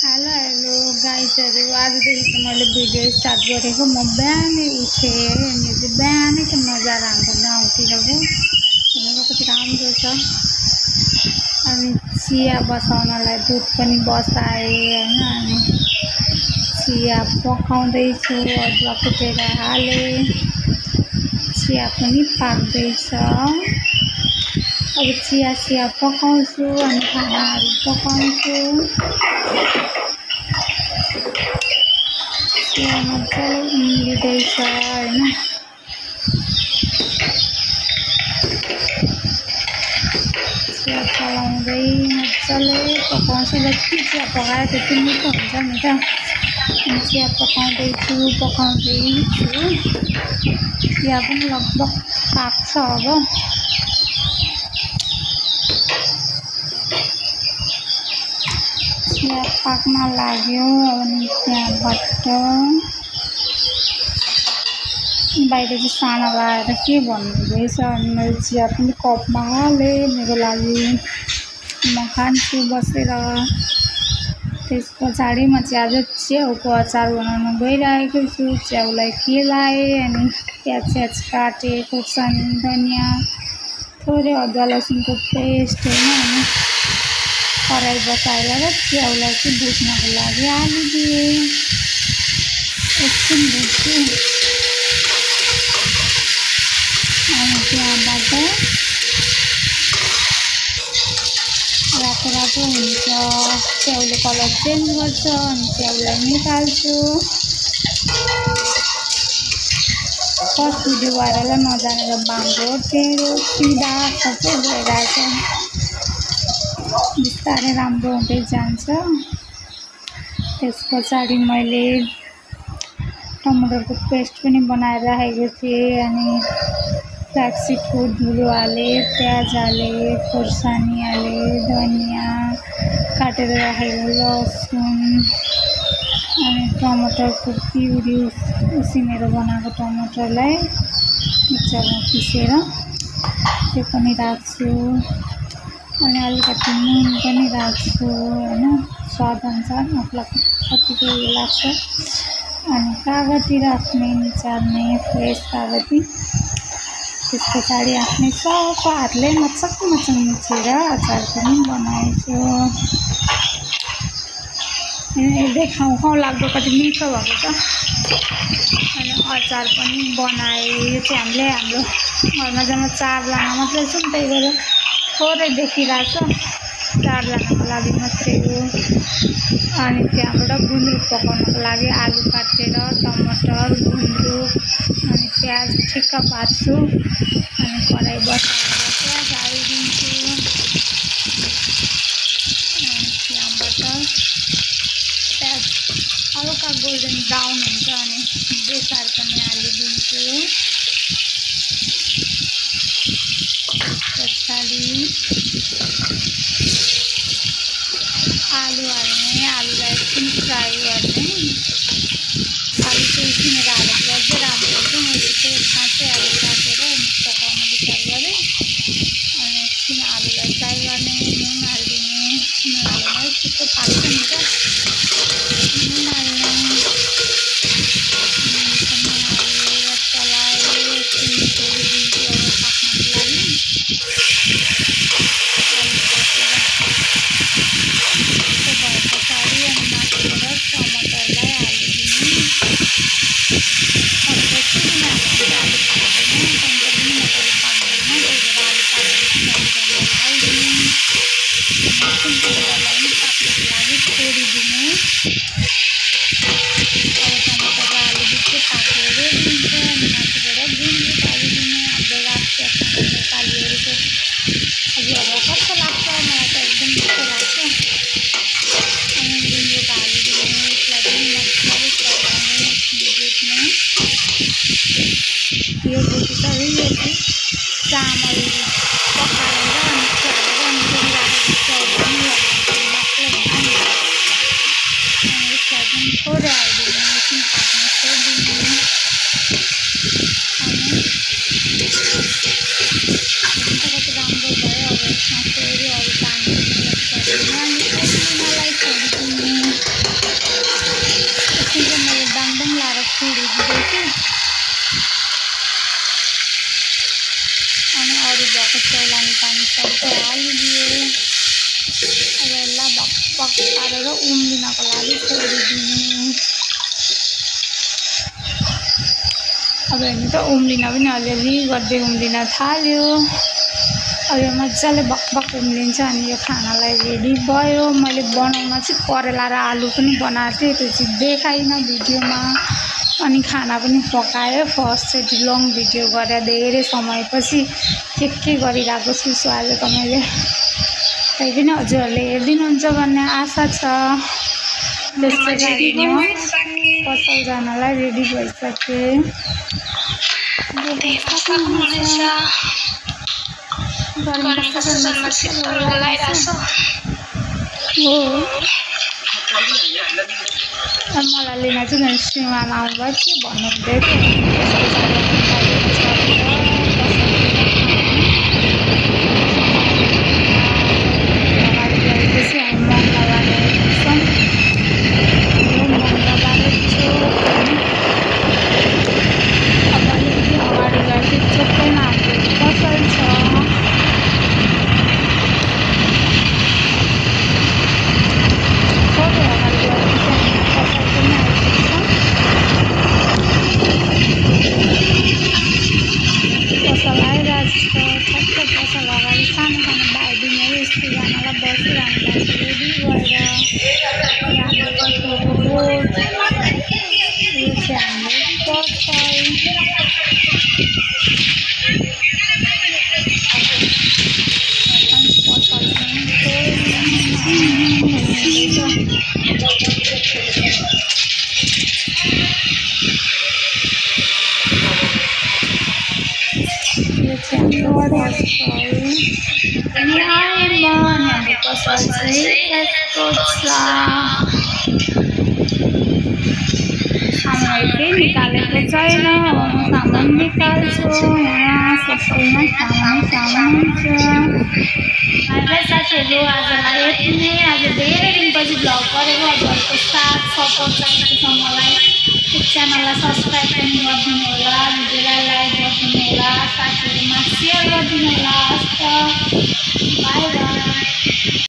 Hello hello गाइजहरू, आजदेखि त मैले भिडियो स्टार्ट गरेको। म बिहानै उठेँ अनि चाहिँ बिहानैको नजारा हाम्रो गाउँतिरको हेर्नु कति राम्रो छ। अनि चिया बसाउनलाई दुध पनि बसाएँ होइन। अनि चिया पकाउँदैछु, अदुवा कुटेर हालेँ, चिया पनि पाक्दैछ। अब चिया पकाउँछु अनि खानाहरू पकाउँछु। चिया मजाले उम्लिँदैछ होइन। चिया चलाउँदै मजाले पकाउँछु। जति चिया पकायो त्यति मिठो हुन्छ नि त। चिया पकाउँदैछु। चिया पनि लगभग पाक्छ अब। चिया पाक्न लाग्यो। अनि त्यहाँबाट बाहिर चाहिँ साना लगाएर के भन्नुहुँदैछ। अनि मैले चिया पनि कपमा हालेँ मेरो लागि। म खान्छु बसेर। त्यस पछाडि म चाहिँ आज च्याउको अचार बनाउन गइरहेको छु। च्याउलाई केलाएँ अनि प्याज काटेँ, खुर्सानी, धनियाँ, थोरै अदुवा लसुनको पेस्ट होइन। अनि कराई बसाएर च्याउलाई चाहिँ भुट्नको लागि हालिदिएँ। एकछिन भुट्छु। अनि त्यहाँबाट रातो हुन्छ। च्याउले कलर चेन्ज गर्छ। अनि च्याउलाई निकाल्छु। फर्स्ट भिडियो भएर नजानेर बाङ्गो टेढो सिधा सबै भइरहेछ। बिस्तारै राम्रो हुँदै जान्छ। त्यस पछाडि मैले टमाटरको पेस्ट पनि बनाएर राखेको थिएँ। अनि फ्ल्याक्ससीडको धुलो हालेँ, प्याज हालेँ, खुर्सानी हालेँ, धनियाँ, काटेर राखेको लसुन, अनि टमाटरको प्युरी उसिनेर बनाएको टमाटरलाई मिक्सरमा पिसेर त्यो पनि राख्छु। अनि अलिकति नुन पनि राख्छु होइन, स्वादअनुसार आफूलाई कतिको उयो लाग्छ। अनि कागती राख्ने, निचार्ने फ्रेस कागती। त्यस पछाडि आफ्नै सफा हातले मजाक मुछेर अचार पनि बनाएछु। हेर्दै खाउँ लाग्दो कति मिठो भएको छ। अनि अचार पनि बनाएँ। यो चाहिँ हाम्रो घरमा जम्मा 4जना मात्रै छौँ, त्यही भएर थोरै देखिरहेछ। 4जनाको लागि मात्रै हो। अनि त्यहाँबाट गुन्द्रुक पकाउनको लागि आलु काटेर टमाटर, गुन्द्रुक अनि प्याज ठिक्क पार्छु। अनि कराई बसाएर प्याज हालिदिन्छु। अनि त्यहाँबाट प्याज हल्का गोल्डन ब्राउन हुन्छ अनि बेसार पनि हालिदिन्छु। पछाडि आलु हाल्ने, आलुलाई एकछिन फ्राई गर्ने। आलु चाहिँ उसिनेर हालेको अझै राम्रो हुन्छ। मैले चाहिँ काँचै आलु काटेर पकाउने विचार गरेँ। अनि एकछिन आलुलाई फ्राई गर्ने, नुन हालिदिने। नुन हालेर छिटो पाक्छ नि त। नुन हाल्ने, नुन पनि हालेर चलाएँ। एकछिन छोडिदिन्छु अब पाक्नको लागि। आलु पाकेर भए पछाडि अनि माथिबाट टमाटरलाई हालिदिने। टमाटर किन हाल्नुहुन्छ? आलु पाक्दैन, टमाटर पनि मजाले पाक्दैन, त्यही भएर आलु पाकेपछि टमाटरलाई हालिदिने। एकछिन टमाटरलाई पनि पाक्नको लागि छोडिदिने। अब टमाटर र आलु बित्थै पाकेर रेडी हुन्छ। अनि माथिबाट गुन्द्रुक हालिदिने। हाम्रो राष्ट्रिय खाना नेपालीहरूको हजुरहरूलाई कस्तो लाग्छ? मलाई त एकदम मिठो लाग्छ। अनि गुन्द्रुक हालिदिने। यसलाई पनि मजाले चलाउने, भुट्ने। यो भुटिसक्यो। यो चाहिँ चामल पकाएर अनि चालेर अनि राखेको च्याउ पनि मात्रै हुन्छ नि। अनि यसलाई पनि थोरै हालिदिने, एकछिन पाक्न छोडिदिने। अनि कति राम्रो भयो। अब यसमा फेरि अरू पानी पनि एड गरिदिने अनि उम्लिनलाई छोडिदिने। उम्लिनको लागि छोडिदिने। अब हेर्नु त उम्लिन पनि अलिअलि गर्दै उम्लिन थाल्यो। अब यो मजाले बकबक उम्लिन्छ अनि यो खानालाई रेडी भयो। मैले बनाउन चाहिँ करेला र आलु पनि बनाएको थिएँ, त्यो चाहिँ देखाइनँ भिडियोमा। अनि खाना पनि पकायो। फर्स्टचोटि लङ भिडियो गरेर धेरै समयपछि के गरिरहेको छु। सो आज त मैले त्यही पनि हजुरहरूले हेरिदिनुहुन्छ भन्ने आशा छ। त्यसै गरी म पसल जानलाई रेडी भइसकेँ। मलाई लिन चाहिँ मेरो श्रीमान आउनुभयो, के भन्नुहुँदै निकालेको छैन। सामान निकाल्छु। यहाँ सबैमा सामान छ। साथीहरू आजलाई यति नै। आज धेरै दिनपछि भ्लग गरेको। हजुरहरूको साथ सपोर्ट चाहिएको छ मलाई। च्यानललाई सब्सक्राइब पनि गरिदिनु होला, भिडियोलाई लाइक गरिदिनु होला, साथीहरूमा सेयर गरिदिनु होला। By by.